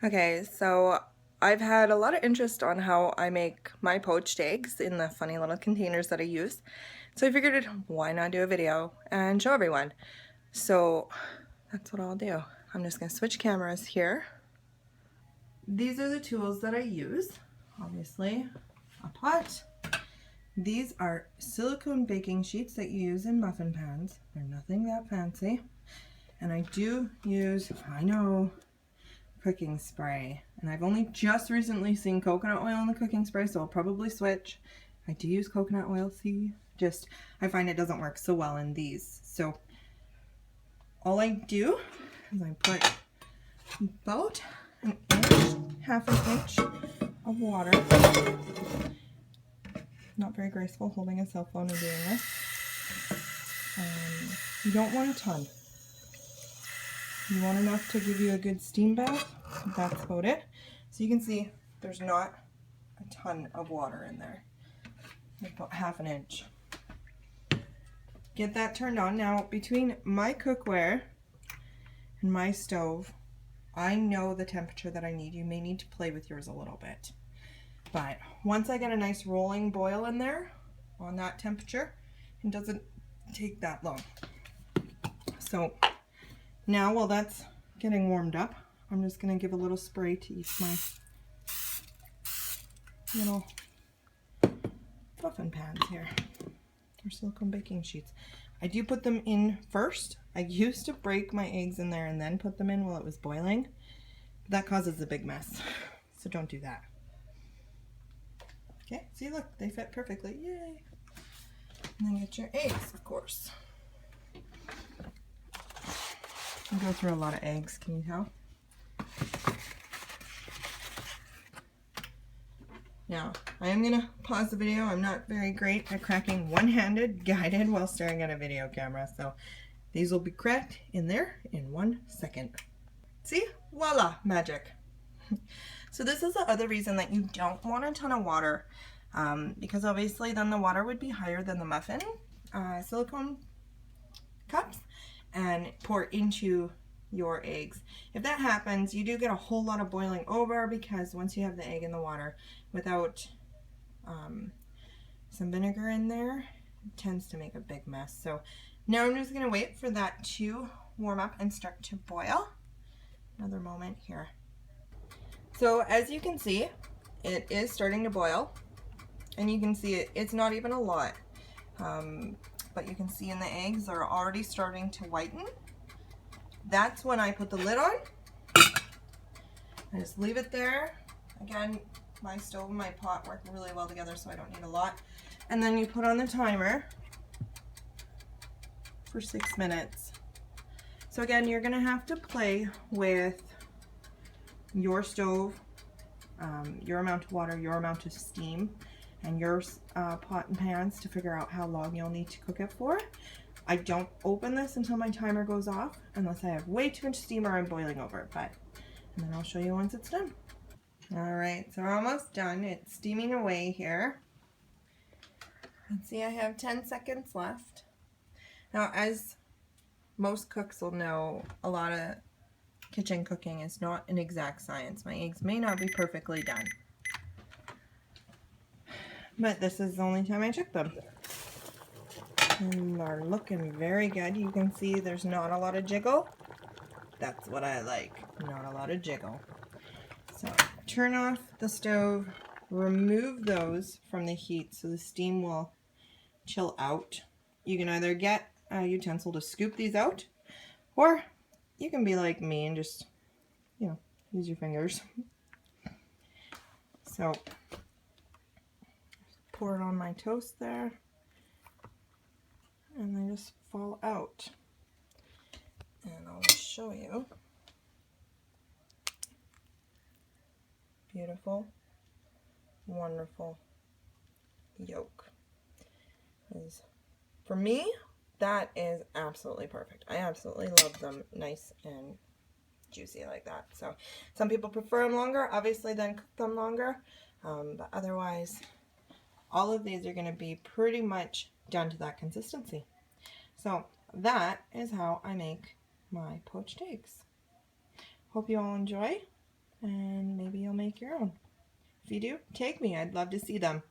Okay, so I've had a lot of interest on how I make my poached eggs in the funny little containers that I use. So I figured, why not do a video and show everyone? So that's what I'll do. I'm just gonna switch cameras here. These are the tools that I use. Obviously, a pot. These are silicone baking sheets that you use in muffin pans. They're nothing that fancy. And I do use, I know, cooking spray, and I've only just recently seen coconut oil in the cooking spray, so I'll probably switch. I do use coconut oil, see, just I find it doesn't work so well in these. So all I do is I put about an inch, half an inch of water. Not very graceful holding a cell phone and doing this. You don't want a ton. You want enough to give you a good steam bath. That's about it. So you can see there's not a ton of water in there. About half an inch. Get that turned on. Now, between my cookware and my stove, I know the temperature that I need. You may need to play with yours a little bit. But once I get a nice rolling boil in there on that temperature, it doesn't take that long. So now, while that's getting warmed up, I'm just going to give a little spray to each of my little muffin pans here, or silicone baking sheets. I do put them in first. I used to break my eggs in there and then put them in while it was boiling. That causes a big mess, so don't do that. Okay, see, look, they fit perfectly. Yay! And then get your eggs, of course. I go through a lot of eggs, can you tell? Now, I am going to pause the video. I'm not very great at cracking one-handed guided while staring at a video camera, so these will be cracked in there in 1 second. See? Voila! Magic. So this is the other reason that you don't want a ton of water, because obviously then the water would be higher than the muffin silicone cups and pour into your eggs. If that happens, you do get a whole lot of boiling over, because once you have the egg in the water without some vinegar in there, it tends to make a big mess. So now I'm just going to wait for that to warm up and start to boil. Another moment here. So as you can see, it is starting to boil, and you can see it's not even a lot, but you can see in the eggs are already starting to whiten. That's when I put the lid on. I just leave it there. Again, my stove and my pot work really well together, so I don't need a lot. And then you put on the timer for 6 minutes. So again, you're gonna have to play with your stove, your amount of water, your amount of steam, and your pot and pans to figure out how long you'll need to cook it for. I don't open this until my timer goes off, unless I have way too much steam or I'm boiling over, and then I'll show you once it's done. Alright, so we're almost done. It's steaming away here. And see, I have 10 seconds left. Now, as most cooks will know, a lot of kitchen cooking is not an exact science. My eggs may not be perfectly done, but this is the only time I check them. And are looking very good. You can see there's not a lot of jiggle. That's what I like, not a lot of jiggle. So turn off the stove, remove those from the heat so the steam will chill out. You can either get a utensil to scoop these out, or you can be like me and just, use your fingers. So pour it on my toast there, and they just fall out. And I'll show you. Beautiful, wonderful yolk. For me, that is absolutely perfect. I absolutely love them nice and juicy like that. So some people prefer them longer, obviously then cook them longer, but otherwise all of these are going to be pretty much done to that consistency. So that is how I make my poached eggs. Hope you all enjoy. and maybe you'll make your own. If you do, tag me. I'd love to see them.